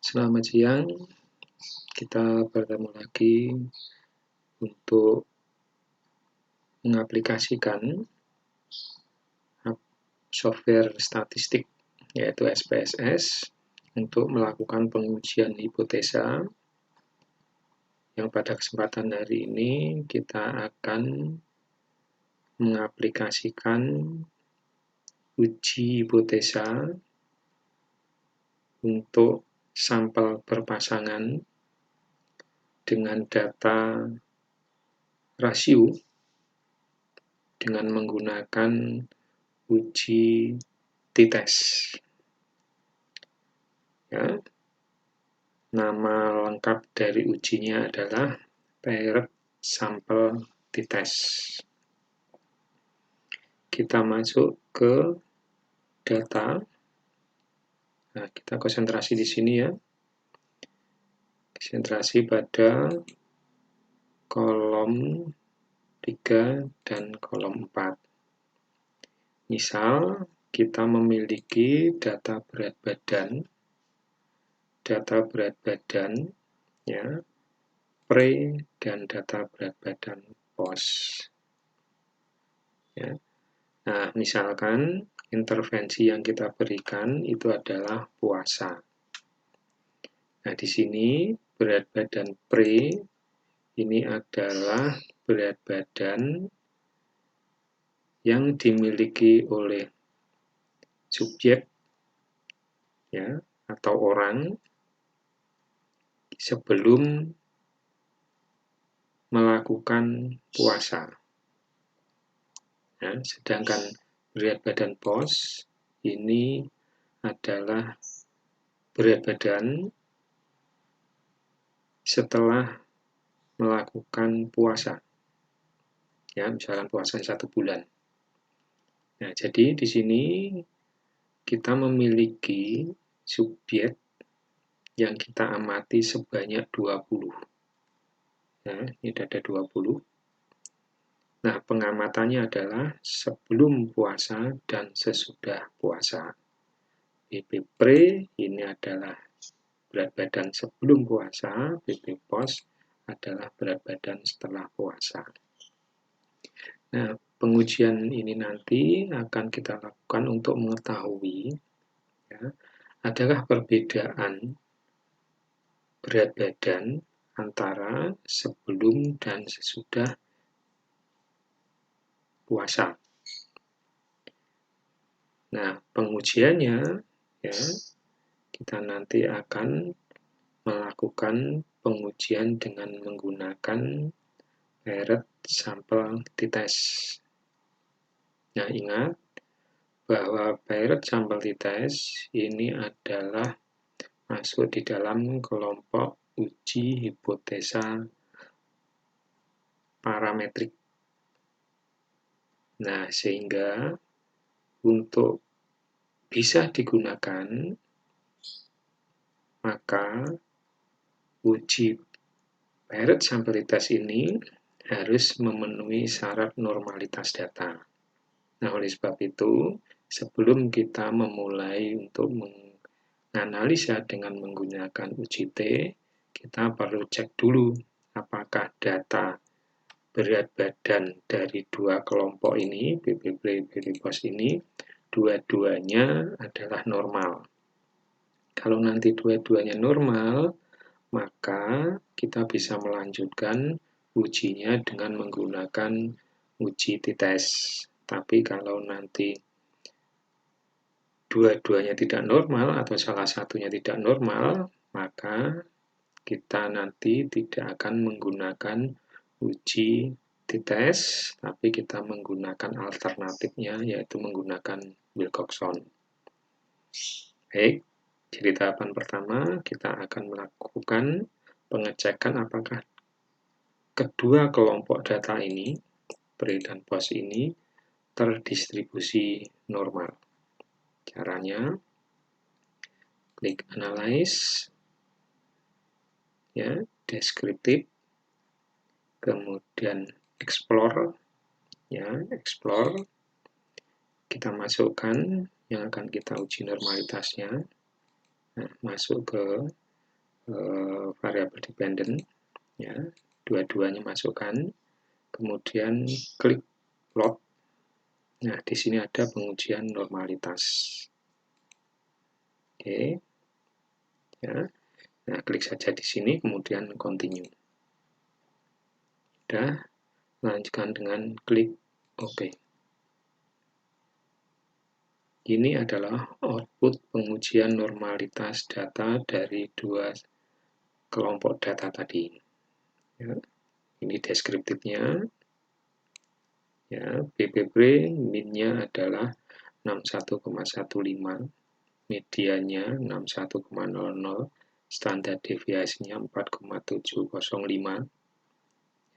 Selamat siang, kita bertemu lagi untuk mengaplikasikan software statistik yaitu SPSS untuk melakukan pengujian hipotesa. Yang pada kesempatan hari ini kita akan mengaplikasikan uji hipotesa untuk sampel berpasangan dengan data rasio dengan menggunakan uji t-test. Ya. Nama lengkap dari ujinya adalah Paired Sample t-test. Kita masuk ke data. Nah, kita konsentrasi di sini ya. Konsentrasi pada kolom 3 dan kolom 4. Misal, kita memiliki data berat badan ya, pre dan data berat badan post. Ya. Nah, misalkan intervensi yang kita berikan itu adalah puasa. Nah, di sini berat badan pre ini adalah berat badan yang dimiliki oleh subjek ya atau orang sebelum melakukan puasa. Ya, sedangkan berat badan post ini adalah berat badan setelah melakukan puasa. Ya, misalkan puasa 1 bulan. Nah, jadi di sini kita memiliki subjek yang kita amati sebanyak 20. Nah, ini ada 20. Nah, pengamatannya adalah sebelum puasa dan sesudah puasa. BP pre ini adalah berat badan sebelum puasa, BP post adalah berat badan setelah puasa. Nah, pengujian ini nanti akan kita lakukan untuk mengetahui ya, adakah perbedaan berat badan antara sebelum dan sesudah puasa. Nah, pengujiannya ya kita nanti akan melakukan pengujian dengan menggunakan Paired Sample t-test. Nah, ingat bahwa Paired Sample t-test ini adalah masuk di dalam kelompok uji hipotesa parametrik. Nah, sehingga untuk bisa digunakan, maka uji Paired Sample t-test ini harus memenuhi syarat normalitas data. Nah, oleh sebab itu, sebelum kita memulai untuk menganalisa dengan menggunakan uji T, kita perlu cek dulu apakah data berat badan dari dua kelompok ini, BP pre, BP post ini, dua-duanya adalah normal. Kalau nanti dua-duanya normal, maka kita bisa melanjutkan ujinya dengan menggunakan uji t-test. Tapi kalau nanti dua-duanya tidak normal atau salah satunya tidak normal, maka kita nanti tidak akan menggunakan uji t-test, tapi kita menggunakan alternatifnya, yaitu menggunakan Wilcoxon. Baik, jadi tahapan pertama kita akan melakukan pengecekan apakah kedua kelompok data ini, pre dan post ini, terdistribusi normal. Caranya, klik Analyze, ya, Descriptive, kemudian Explore, ya, Explore, kita masukkan yang akan kita uji normalitasnya. Nah, masuk ke variabel dependent, ya, dua-duanya masukkan, kemudian klik plot. Nah, di sini ada pengujian normalitas. Oke, ya. Nah, klik saja di sini, kemudian continue. Sudah, lanjutkan dengan klik OK. Ini adalah output pengujian normalitas data dari dua kelompok data tadi. Ya, ini deskriptifnya. Ya, BPP min-nya adalah 61,15, medianya 61,00, standar deviasinya 4,705,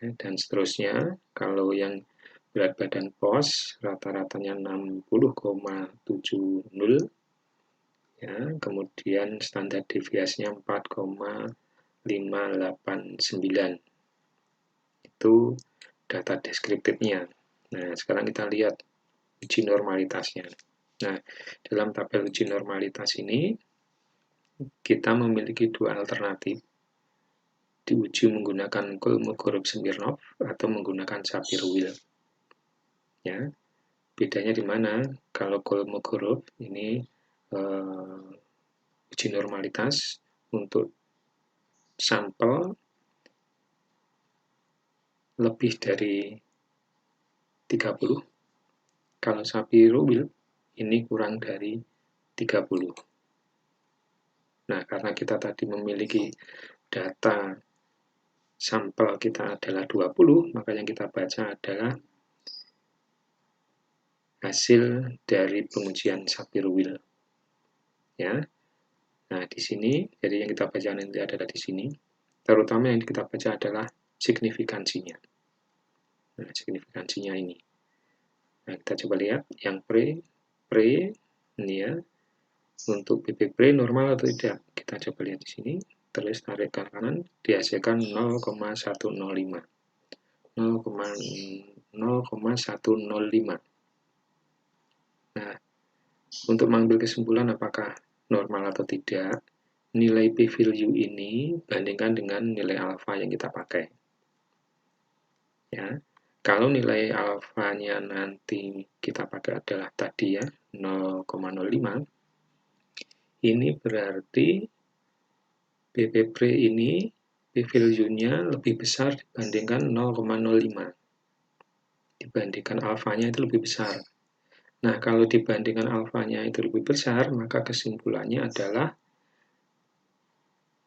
ya, dan seterusnya. Kalau yang berat badan pos rata-ratanya 60,70, ya, kemudian standar deviasinya 4,589. Itu data deskriptifnya. Nah, sekarang kita lihat uji normalitasnya. Nah, dalam tabel uji normalitas ini, kita memiliki dua alternatif. Diuji menggunakan Kolmogorov-Smirnov atau menggunakan Shapiro-Wilk. Ya, bedanya di mana? Kalau Kolmogorov ini uji normalitas untuk sampel lebih dari 30. Kalau Shapiro-Wilk ini kurang dari 30. Nah, karena kita tadi memiliki data sampel kita adalah 20, maka yang kita baca adalah hasil dari pengujian Shapiro-Wilk. Ya. Nah, di sini, jadi yang kita baca nanti adalah di sini. Terutama yang kita baca adalah signifikansinya. Nah, signifikansinya ini. Nah, kita coba lihat yang pre ini ya. Untuk BPP normal atau tidak? Kita coba lihat di sini. Terus tarik ke kanan, dihasilkan 0,105. 0,105. Nah, untuk mengambil kesimpulan apakah normal atau tidak, nilai p-value ini bandingkan dengan nilai alfa yang kita pakai. Ya, kalau nilai alfanya nanti kita pakai adalah tadi ya 0,05, ini berarti BPP ini p-value-nya lebih besar dibandingkan 0,05. Dibandingkan alfanya itu lebih besar. Nah, kalau dibandingkan alfanya itu lebih besar, maka kesimpulannya adalah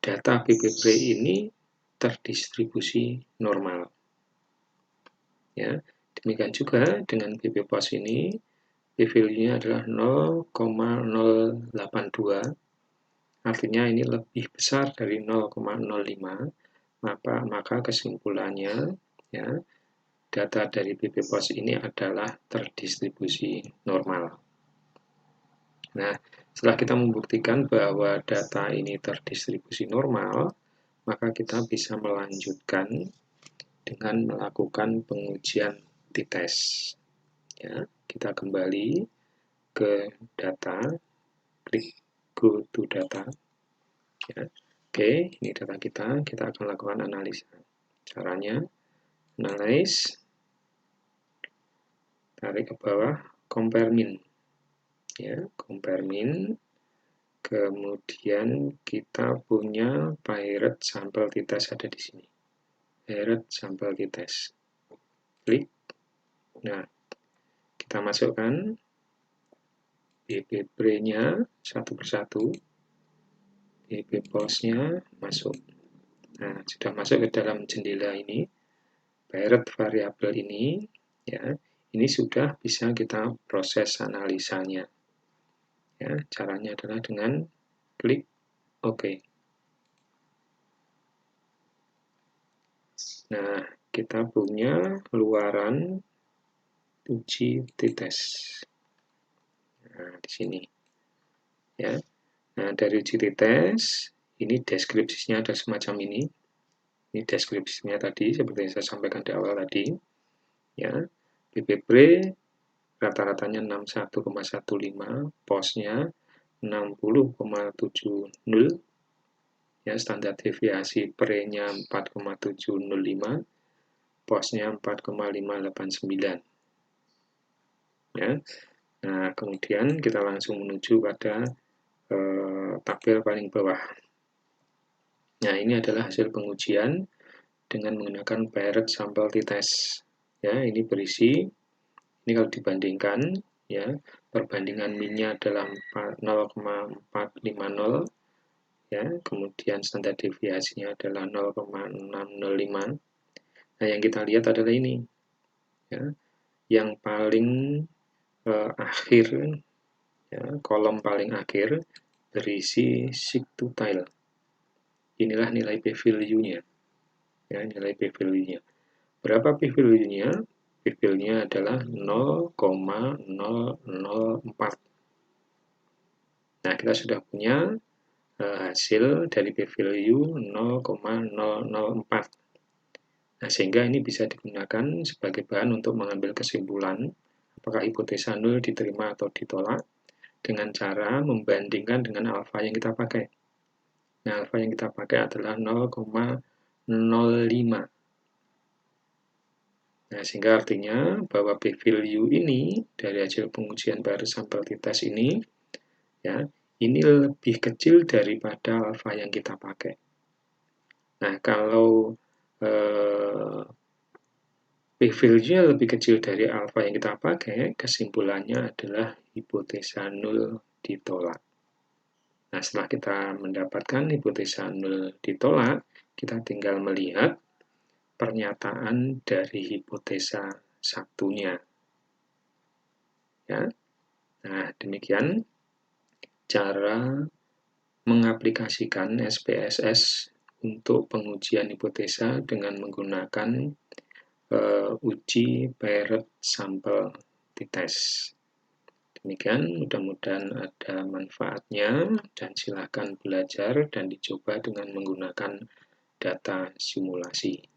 data BPP ini terdistribusi normal. Ya, demikian juga dengan BP pos ini, p-value-nya adalah 0,082, artinya ini lebih besar dari 0,05, maka kesimpulannya ya, data dari BP pos ini adalah terdistribusi normal. Nah, setelah kita membuktikan bahwa data ini terdistribusi normal, maka kita bisa melanjutkan dengan melakukan pengujian t-test. Ya, kita kembali ke data, klik go to data. Ya, oke, ini data kita akan lakukan analisa. Caranya, analyze, tarik ke bawah, compare min. Ya, compare min. Kemudian kita punya pirate sampel t-test ada di sini. Pirate sampel t-test. Klik. Nah, kita masukkan BPP-nya satu persatu. BP pos-nya masuk. Nah, sudah masuk ke dalam jendela ini. Pirate variabel ini, ya, ini sudah bisa kita proses analisanya. Ya, caranya adalah dengan klik OK. Nah, kita punya luaran uji t-test. Nah, di sini. Ya. Nah, dari uji t-test, ini deskripsinya ada semacam ini. Ini deskripsinya tadi, seperti yang saya sampaikan di awal tadi. Ya, BPP rata-ratanya 61,15, posnya 60,70, Ya, standar deviasi pre-nya 4,705, post-nya 4,589. Ya. Nah, kemudian kita langsung menuju pada tabel paling bawah. Nah, ini adalah hasil pengujian dengan menggunakan Paired Sample T-Test. Ya, ini berisi, ini kalau dibandingkan, ya, perbandingan min-nya adalah 0,450, ya, kemudian standar deviasinya adalah 0,605. Nah, yang kita lihat adalah ini, ya, yang paling akhir, ya, kolom paling akhir berisi sigtutile. Inilah nilai p-value-nya. Ya, nilai p-value-nya. Berapa p-value-nya? P-value-nya adalah 0,004. Nah, kita sudah punya hasil dari p-value 0,004. Nah, sehingga ini bisa digunakan sebagai bahan untuk mengambil kesimpulan apakah hipotesa nul diterima atau ditolak dengan cara membandingkan dengan alfa yang kita pakai. Nah, alfa yang kita pakai adalah 0,05. Nah, sehingga artinya bahwa p-value ini dari hasil pengujian Paired Sample T-Test ini, ya, ini lebih kecil daripada alfa yang kita pakai. Nah, kalau p-value-nya lebih kecil dari alfa yang kita pakai, kesimpulannya adalah hipotesa nul ditolak. Nah, setelah kita mendapatkan hipotesa nul ditolak, kita tinggal melihat pernyataan dari hipotesa satunya. Ya. Nah, demikian cara mengaplikasikan SPSS untuk pengujian hipotesa dengan menggunakan uji Paired Sample T-Test. Demikian, mudah-mudahan ada manfaatnya dan silakan belajar dan dicoba dengan menggunakan data simulasi.